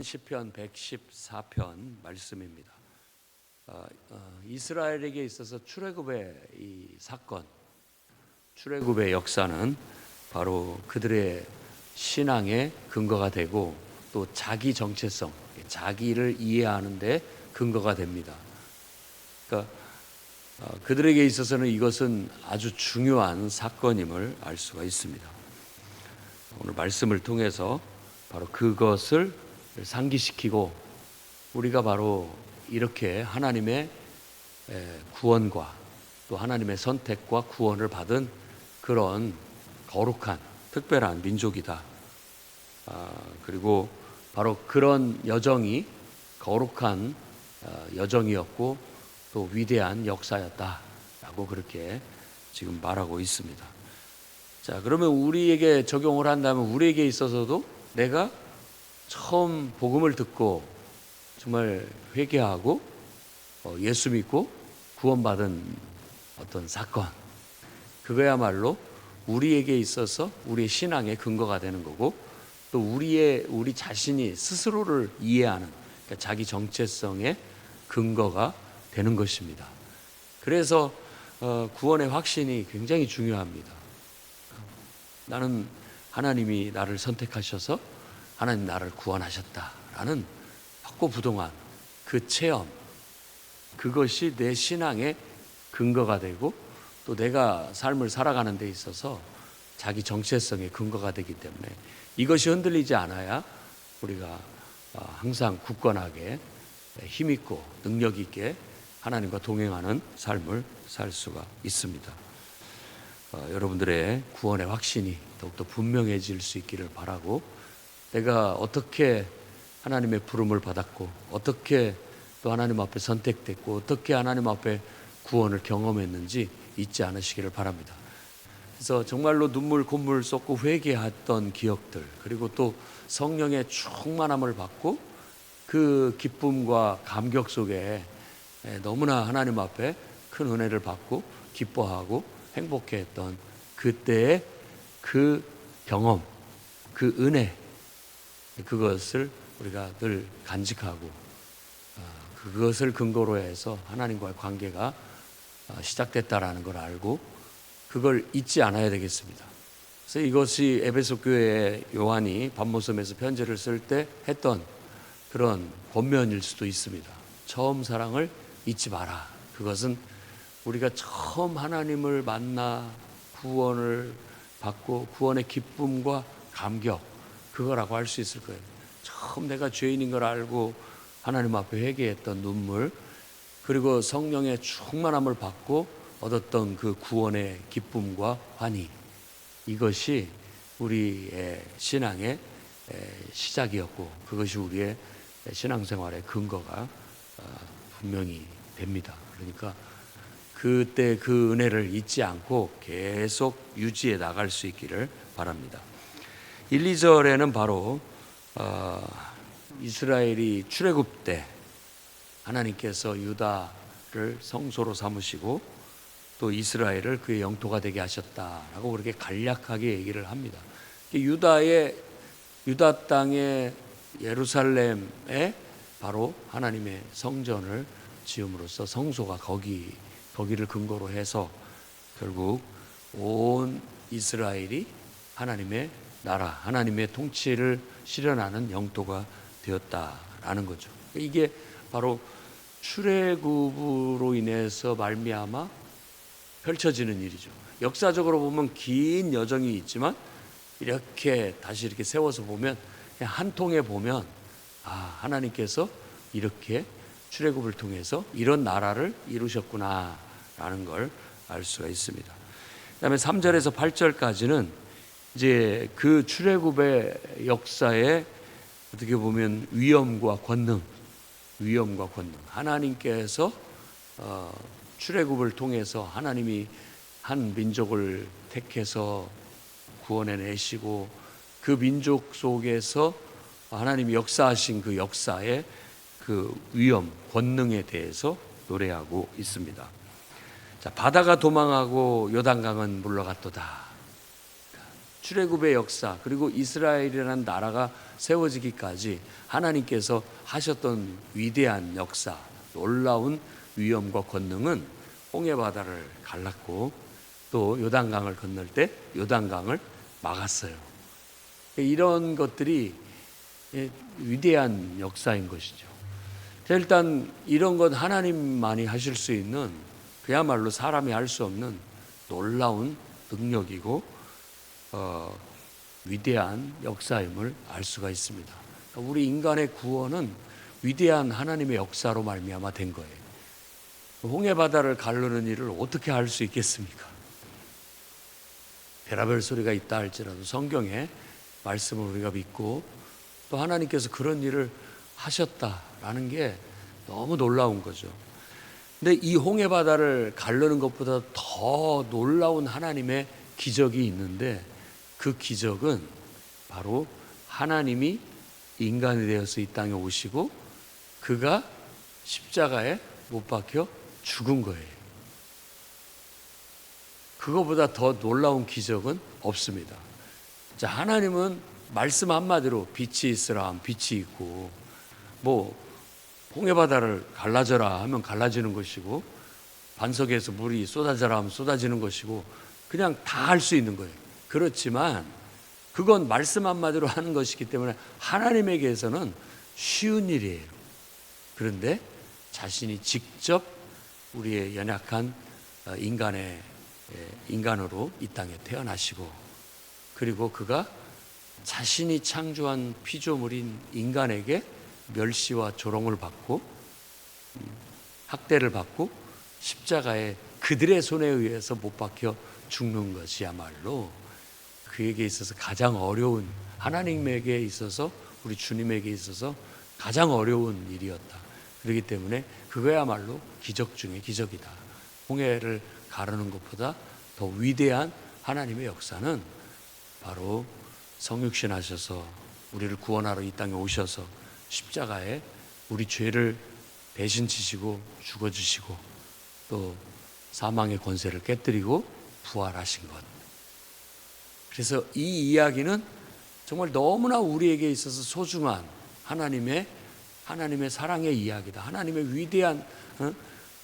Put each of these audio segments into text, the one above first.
시편 114편 말씀입니다. 이스라엘에게 있어서 출애굽의 이 사건, 출애굽의 역사는 바로 그들의 신앙의 근거가 되고 또 자기 정체성, 자기를 이해하는 데 근거가 됩니다. 그러니까 그들에게 있어서는 이것은 아주 중요한 사건임을 알 수가 있습니다. 오늘 말씀을 통해서 바로 그것을 상기시키고 우리가 바로 이렇게 하나님의 구원과 또 하나님의 선택과 구원을 받은 그런 거룩한 특별한 민족이다. 그리고 바로 그런 여정이 거룩한 여정이었고 또 위대한 역사였다라고 그렇게 지금 말하고 있습니다. 자, 그러면 우리에게 적용을 한다면 우리에게 있어서도 내가 처음 복음을 듣고 정말 회개하고 예수 믿고 구원받은 어떤 사건, 그거야말로 우리에게 있어서 우리의 신앙의 근거가 되는 거고 또 우리 자신이 스스로를 이해하는, 그러니까 자기 정체성의 근거가 되는 것입니다. 그래서 구원의 확신이 굉장히 중요합니다. 나는 하나님이 나를 선택하셔서 하나님 나를 구원하셨다라는 확고부동한 그 체험, 그것이 내 신앙의 근거가 되고 또 내가 삶을 살아가는 데 있어서 자기 정체성의 근거가 되기 때문에 이것이 흔들리지 않아야 우리가 항상 굳건하게 힘있고 능력 있게 하나님과 동행하는 삶을 살 수가 있습니다. 여러분들의 구원의 확신이 더욱더 분명해질 수 있기를 바라고, 내가 어떻게 하나님의 부름을 받았고 어떻게 또 하나님 앞에 선택됐고 어떻게 하나님 앞에 구원을 경험했는지 잊지 않으시기를 바랍니다. 그래서 정말로 눈물 콧물 쏟고 회개했던 기억들, 그리고 또 성령의 충만함을 받고 그 기쁨과 감격 속에 너무나 하나님 앞에 큰 은혜를 받고 기뻐하고 행복해했던 그때의 그 경험, 그 은혜, 그것을 우리가 늘 간직하고 그것을 근거로 해서 하나님과의 관계가 시작됐다라는 걸 알고 그걸 잊지 않아야 되겠습니다. 그래서 이것이 에베소 교회의 요한이 밤모섬에서 편지를 쓸 때 했던 그런 권면일 수도 있습니다. 처음 사랑을 잊지 마라. 그것은 우리가 처음 하나님을 만나 구원을 받고 구원의 기쁨과 감격, 그거라고 할 수 있을 거예요. 처음 내가 죄인인 걸 알고 하나님 앞에 회개했던 눈물, 그리고 성령의 충만함을 받고 얻었던 그 구원의 기쁨과 환희, 이것이 우리의 신앙의 시작이었고 그것이 우리의 신앙생활의 근거가 분명히 됩니다. 그러니까 그때 그 은혜를 잊지 않고 계속 유지해 나갈 수 있기를 바랍니다. 1, 2절에는 바로 이스라엘이 출애굽 때 하나님께서 유다를 성소로 삼으시고 또 이스라엘을 그의 영토가 되게 하셨다라고 그렇게 간략하게 얘기를 합니다. 유다 땅의 예루살렘에 바로 하나님의 성전을 지음으로써 성소가 거기를 근거로 해서 결국 온 이스라엘이 하나님의 나라, 하나님의 통치를 실현하는 영토가 되었다라는 거죠. 이게 바로 출애굽으로 인해서 말미암아 펼쳐지는 일이죠. 역사적으로 보면 긴 여정이 있지만 이렇게 다시 이렇게 세워서 보면 그냥 한 통에 보면 하나님께서 이렇게 출애굽을 통해서 이런 나라를 이루셨구나라는 걸 알 수가 있습니다. 그다음에 3절에서 8절까지는 이제 그 출애굽의 역사에 어떻게 보면 위엄과 권능, 하나님께서 출애굽을 통해서 하나님이 한 민족을 택해서 구원해 내시고 그 민족 속에서 하나님이 역사하신 그 역사의 그 위엄, 권능에 대해서 노래하고 있습니다. 자, 바다가 도망하고 요단강은 물러갔도다. 출애굽의 역사, 그리고 이스라엘이라는 나라가 세워지기까지 하나님께서 하셨던 위대한 역사, 놀라운 위엄과 권능은 홍해 바다를 갈랐고 또 요단강을 건널 때 요단강을 막았어요. 이런 것들이 위대한 역사인 것이죠. 일단 이런 것 하나님만이 하실 수 있는, 그야말로 사람이 할 수 없는 놀라운 능력이고 위대한 역사임을 알 수가 있습니다. 우리 인간의 구원은 위대한 하나님의 역사로 말미암아 된 거예요. 홍해 바다를 가르는 일을 어떻게 할 수 있겠습니까? 별의별 소리가 있다 할지라도 성경에 말씀을 우리가 믿고 또 하나님께서 그런 일을 하셨다라는 게 너무 놀라운 거죠. 근데 이 홍해 바다를 가르는 것보다 더 놀라운 하나님의 기적이 있는데, 그 기적은 바로 하나님이 인간이 되어서 이 땅에 오시고 그가 십자가에 못 박혀 죽은 거예요. 그거보다 더 놀라운 기적은 없습니다. 자, 하나님은 말씀 한마디로 빛이 있으라 하면 빛이 있고, 뭐 홍해 바다를 갈라져라 하면 갈라지는 것이고, 반석에서 물이 쏟아져라 하면 쏟아지는 것이고, 그냥 다 할 수 있는 거예요. 그렇지만 그건 말씀 한마디로 하는 것이기 때문에 하나님에게서는 쉬운 일이에요. 그런데 자신이 직접 우리의 연약한 인간으로 이 땅에 태어나시고, 그리고 그가 자신이 창조한 피조물인 인간에게 멸시와 조롱을 받고 학대를 받고 십자가에 그들의 손에 의해서 못 박혀 죽는 것이야말로 그에게 있어서 가장 어려운, 하나님에게 있어서, 우리 주님에게 있어서 가장 어려운 일이었다. 그렇기 때문에 그거야말로 기적 중에 기적이다. 홍해를 가르는 것보다 더 위대한 하나님의 역사는 바로 성육신 하셔서 우리를 구원하러 이 땅에 오셔서 십자가에 우리 죄를 대신 지시고 죽어주시고 또 사망의 권세를 깨뜨리고 부활하신 것. 그래서 이 이야기는 정말 너무나 우리에게 있어서 소중한 하나님의 사랑의 이야기다. 하나님의 위대한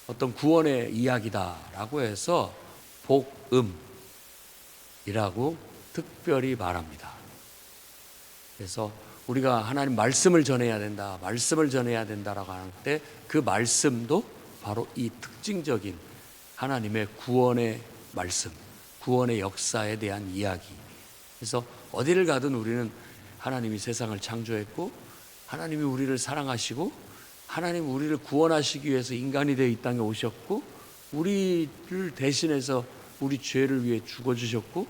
어떤 구원의 이야기다라고 해서 복음이라고 특별히 말합니다. 그래서 우리가 하나님 말씀을 전해야 된다, 말씀을 전해야 된다라고 하는 때 그 말씀도 바로 이 특징적인 하나님의 구원의 말씀, 구원의 역사에 대한 이야기. 그래서 어디를 가든 우리는 하나님이 세상을 창조했고 하나님이 우리를 사랑하시고 하나님 우리를 구원하시기 위해서 인간이 되어 이 땅에 오셨고 우리를 대신해서 우리 죄를 위해 죽어주셨고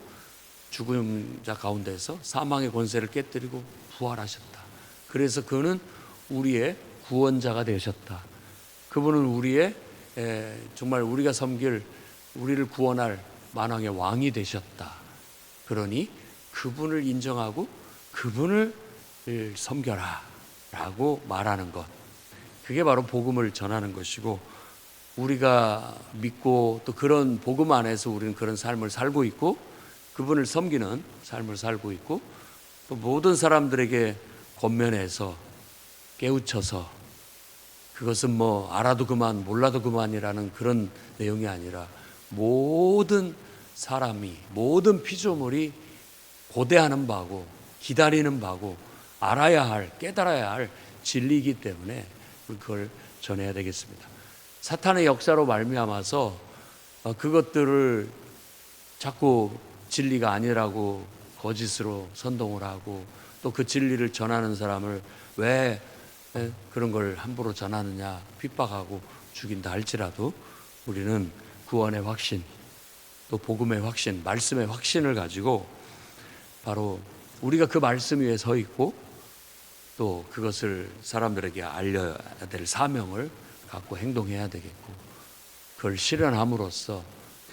죽음자 가운데서 사망의 권세를 깨뜨리고 부활하셨다. 그래서 그는 우리의 구원자가 되셨다. 그분은 우리의 정말 우리가 섬길, 우리를 구원할 만왕의 왕이 되셨다. 그러니 그분을 인정하고 그분을 섬겨라 라고 말하는 것, 그게 바로 복음을 전하는 것이고, 우리가 믿고 또 그런 복음 안에서 우리는 그런 삶을 살고 있고 그분을 섬기는 삶을 살고 있고, 또 모든 사람들에게 권면해서 깨우쳐서, 그것은 뭐 알아도 그만 몰라도 그만이라는 그런 내용이 아니라 모든 사람이, 모든 피조물이 고대하는 바고 기다리는 바고 알아야 할, 깨달아야 할 진리이기 때문에 그걸 전해야 되겠습니다. 사탄의 역사로 말미암아서 그것들을 자꾸 진리가 아니라고 거짓으로 선동을 하고 또 그 진리를 전하는 사람을 왜 그런 걸 함부로 전하느냐 핍박하고 죽인다 할지라도 우리는 구원의 확신, 또 복음의 확신, 말씀의 확신을 가지고 바로 우리가 그 말씀 위에 서 있고 또 그것을 사람들에게 알려야 될 사명을 갖고 행동해야 되겠고, 그걸 실현함으로써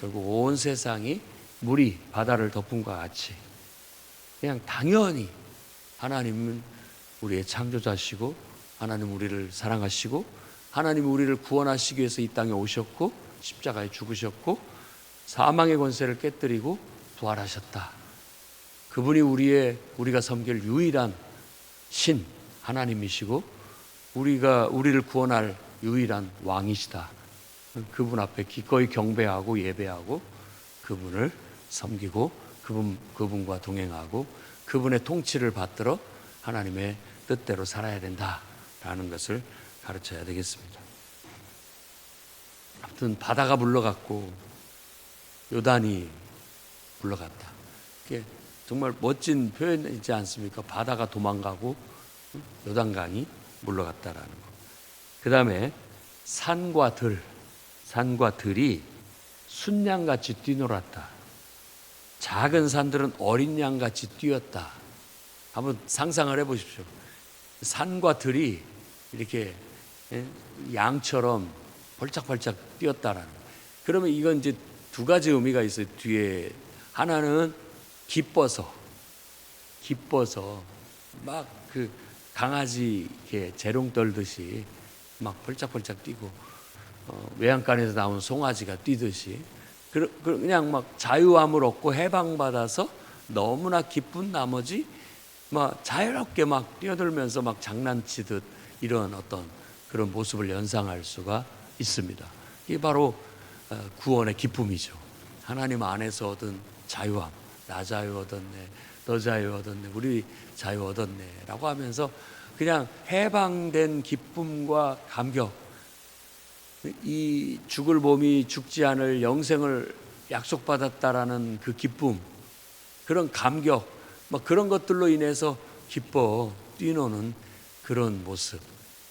결국 온 세상이 물이 바다를 덮음과 같이 그냥 당연히 하나님은 우리의 창조자시고 하나님 우리를 사랑하시고 하나님 우리를 구원하시기 위해서 이 땅에 오셨고 십자가에 죽으셨고 사망의 권세를 깨뜨리고 부활하셨다. 그분이 우리가 섬길 유일한 신 하나님이시고 우리를 구원할 유일한 왕이시다. 그분 앞에 기꺼이 경배하고 예배하고 그분을 섬기고 그분과 동행하고 그분의 통치를 받들어 하나님의 뜻대로 살아야 된다라는 것을 가르쳐야 되겠습니다. 아무튼 바다가 물러갔고 요단이 물러갔다. 이게 정말 멋진 표현이지 않습니까? 바다가 도망가고 요단강이 물러갔다라는 거. 그 다음에 산과 들이 순양같이 뛰놀았다. 작은 산들은 어린 양같이 뛰었다. 한번 상상을 해보십시오. 산과 들이 이렇게 양처럼 벌짝벌짝 뛰었다라는 거. 그러면 이건 이제 두 가지 의미가 있어요. 뒤에 하나는 기뻐서 막 그 강아지 이렇게 재롱 떨듯이 막 벌짝벌짝 뛰고 외양간에서 나온 송아지가 뛰듯이 그냥 막 자유함을 얻고 해방받아서 너무나 기쁜 나머지 막 자유롭게 막 뛰어들면서 막 장난치듯 이런 어떤 그런 모습을 연상할 수가 있습니다. 이게 바로 구원의 기쁨이죠. 하나님 안에서 얻은 자유함. 나 자유 얻었네, 너 자유 얻었네, 우리 자유 얻었네 라고 하면서 그냥 해방된 기쁨과 감격, 이 죽을 몸이 죽지 않을 영생을 약속받았다라는 그 기쁨, 그런 감격, 막 그런 것들로 인해서 기뻐 뛰노는 그런 모습.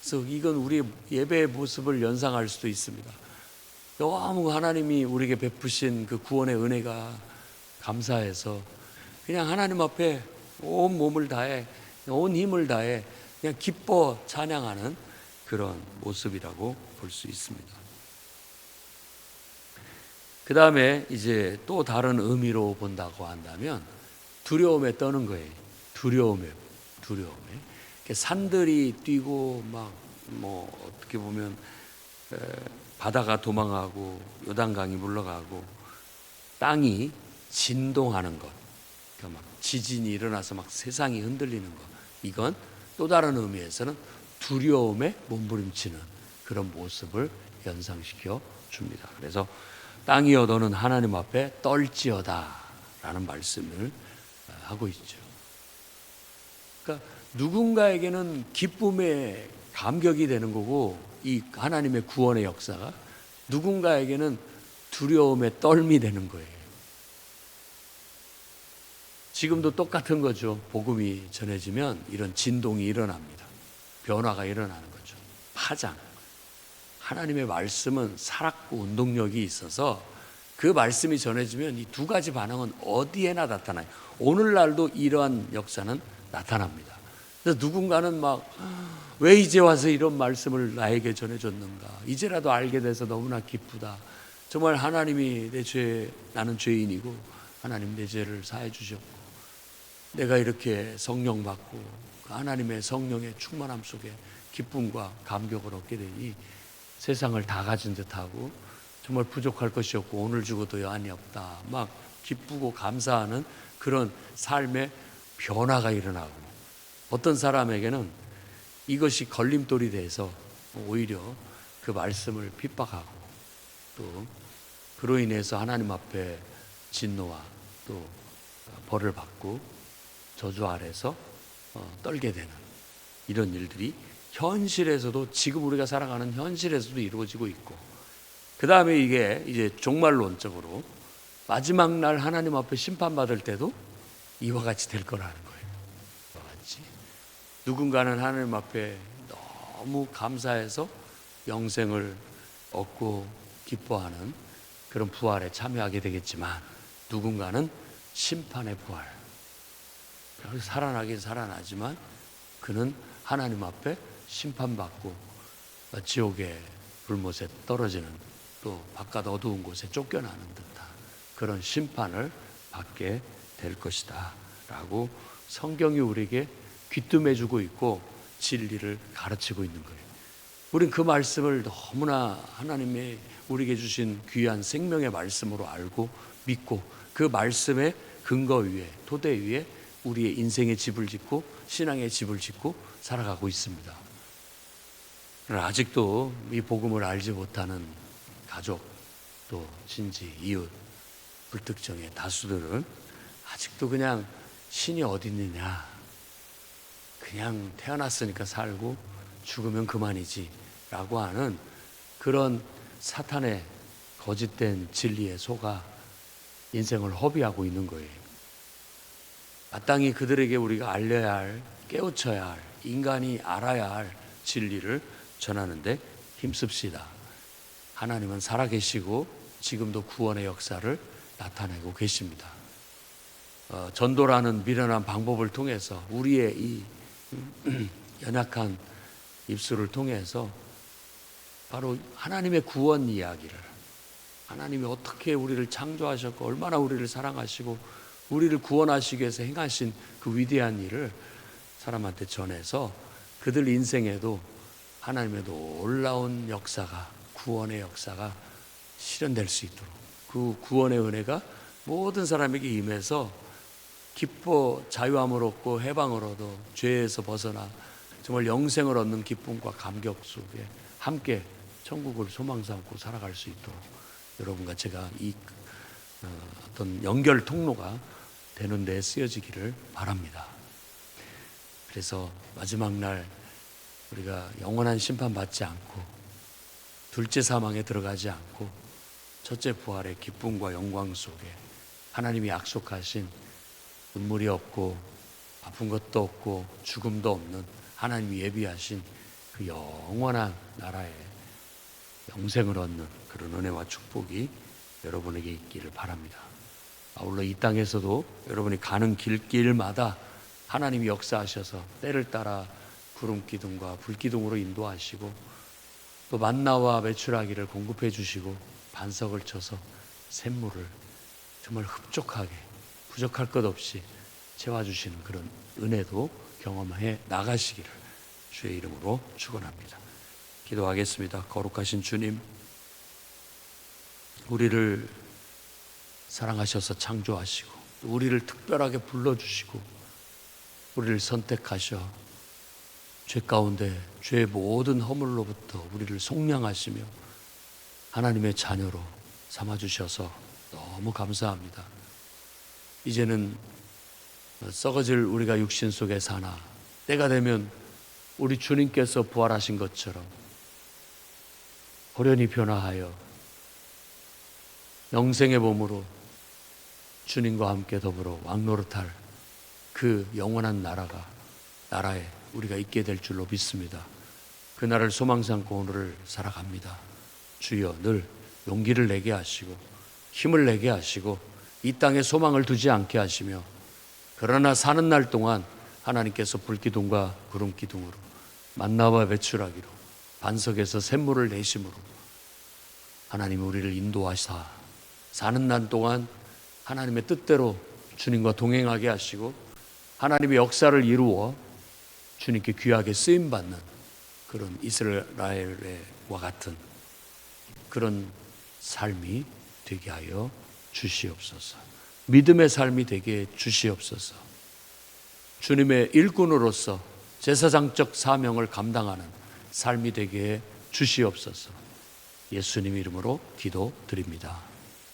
그래서 이건 우리 예배의 모습을 연상할 수도 있습니다. 너무 하나님이 우리에게 베푸신 그 구원의 은혜가 감사해서 그냥 하나님 앞에 온 몸을 다해, 온 힘을 다해 그냥 기뻐 찬양하는 그런 모습이라고 볼 수 있습니다. 그 다음에 이제 또 다른 의미로 본다고 한다면 두려움에 떠는 거예요. 두려움에. 산들이 뛰고 막 뭐 어떻게 보면 바다가 도망가고 요단강이 물러가고 땅이 진동하는 것, 그러니까 막 지진이 일어나서 막 세상이 흔들리는 것, 이건 또 다른 의미에서는 두려움에 몸부림치는 그런 모습을 연상시켜 줍니다. 그래서 땅이여 너는 하나님 앞에 떨지어다 라는 말씀을 하고 있죠. 그러니까 누군가에게는 기쁨의 감격이 되는 거고 이 하나님의 구원의 역사가 누군가에게는 두려움의 떨미 되는 거예요. 지금도 똑같은 거죠. 복음이 전해지면 이런 진동이 일어납니다. 변화가 일어나는 거죠. 파장. 하나님의 말씀은 살았고 운동력이 있어서 그 말씀이 전해지면 이 두 가지 반응은 어디에나 나타나요. 오늘날도 이러한 역사는 나타납니다. 그래서 누군가는 막 왜 이제 와서 이런 말씀을 나에게 전해줬는가. 이제라도 알게 돼서 너무나 기쁘다. 정말 하나님이 나는 죄인이고 하나님 내 죄를 사해 주셨고 내가 이렇게 성령 받고 하나님의 성령의 충만함 속에 기쁨과 감격을 얻게 되니 세상을 다 가진 듯하고 정말 부족할 것이 없고 오늘 죽어도 여한이 없다. 막 기쁘고 감사하는 그런 삶의 변화가 일어나고 어떤 사람에게는 이것이 걸림돌이 돼서 오히려 그 말씀을 핍박하고 또 그로 인해서 하나님 앞에 진노와 또 벌을 받고 저주 아래서 떨게 되는 이런 일들이 현실에서도 지금 우리가 살아가는 현실에서도 이루어지고 있고 그 다음에 이게 이제 종말론적으로 마지막 날 하나님 앞에 심판받을 때도 이와 같이 될 거라는 거예요. 이와 같이 누군가는 하나님 앞에 너무 감사해서 영생을 얻고 기뻐하는 그런 부활에 참여하게 되겠지만 누군가는 심판의 부활, 살아나긴 살아나지만 그는 하나님 앞에 심판받고 지옥의 불못에 떨어지는 또 바깥 어두운 곳에 쫓겨나는 듯한 그런 심판을 받게 될 것이다 라고 성경이 우리에게 귀뜸해주고 있고 진리를 가르치고 있는 거예요. 우린 그 말씀을 너무나 하나님의 우리에게 주신 귀한 생명의 말씀으로 알고 믿고 그 말씀에 근거 위에, 토대 위에 우리의 인생의 집을 짓고 신앙의 집을 짓고 살아가고 있습니다. 그러나 아직도 이 복음을 알지 못하는 가족, 또 친지, 이웃, 불특정의 다수들은 아직도 그냥 신이 어디 있느냐, 그냥 태어났으니까 살고 죽으면 그만이지 라고 하는 그런 사탄의 거짓된 진리에 속아 인생을 허비하고 있는 거예요. 마땅히 그들에게 우리가 알려야 할, 깨우쳐야 할, 인간이 알아야 할 진리를 전하는데 힘씁시다. 하나님은 살아계시고 지금도 구원의 역사를 나타내고 계십니다. 전도라는 미련한 방법을 통해서 우리의 이 연약한 입술을 통해서 바로 하나님의 구원 이야기를, 하나님이 어떻게 우리를 창조하셨고 얼마나 우리를 사랑하시고 우리를 구원하시기 위해서 행하신 그 위대한 일을 사람한테 전해서 그들 인생에도 하나님의 놀라운 역사가, 구원의 역사가 실현될 수 있도록, 그 구원의 은혜가 모든 사람에게 임해서 기뻐 자유함을 얻고 해방을 얻어 죄에서 벗어나 정말 영생을 얻는 기쁨과 감격 속에 함께 천국을 소망 삼고 살아갈 수 있도록 여러분과 제가 이 어떤 연결 통로가 되는 데 쓰여지기를 바랍니다. 그래서 마지막 날 우리가 영원한 심판 받지 않고 둘째 사망에 들어가지 않고 첫째 부활의 기쁨과 영광 속에 하나님이 약속하신 눈물이 없고 아픈 것도 없고 죽음도 없는 하나님이 예비하신 그 영원한 나라에 영생을 얻는 그런 은혜와 축복이 여러분에게 있기를 바랍니다. 아울러 이 땅에서도 여러분이 가는 길마다 하나님이 역사하셔서 때를 따라 구름 기둥과 불 기둥으로 인도하시고 또 만나와 메추라기를 공급해 주시고 반석을 쳐서 샘물을 정말 흡족하게 부족할 것 없이 채워주시는 그런 은혜도 경험해 나가시기를 주의 이름으로 축원합니다. 기도하겠습니다. 거룩하신 주님, 우리를 사랑하셔서 창조하시고 우리를 특별하게 불러주시고 우리를 선택하셔 죄 가운데 죄의 모든 허물로부터 우리를 속량하시며 하나님의 자녀로 삼아주셔서 너무 감사합니다. 이제는 썩어질 우리가 육신 속에 사나 때가 되면 우리 주님께서 부활하신 것처럼 호련히 변화하여 영생의 몸으로 주님과 함께 더불어 왕노릇할 그 영원한 나라에 우리가 있게 될 줄로 믿습니다. 그 날을 소망 삼고 오늘을 살아갑니다. 주여 늘 용기를 내게 하시고 힘을 내게 하시고 이 땅에 소망을 두지 않게 하시며 그러나 사는 날 동안 하나님께서 불기둥과 구름기둥으로 만나와 메추라기로 반석에서 샘물을 내심으로 하나님이 우리를 인도하사 사는 날 동안 하나님의 뜻대로 주님과 동행하게 하시고 하나님의 역사를 이루어 주님께 귀하게 쓰임받는 그런 이스라엘과 같은 그런 삶이 되게 하여 주시옵소서. 믿음의 삶이 되게 주시옵소서. 주님의 일꾼으로서 제사장적 사명을 감당하는 삶이 되게 주시옵소서. 예수님 이름으로 기도드립니다.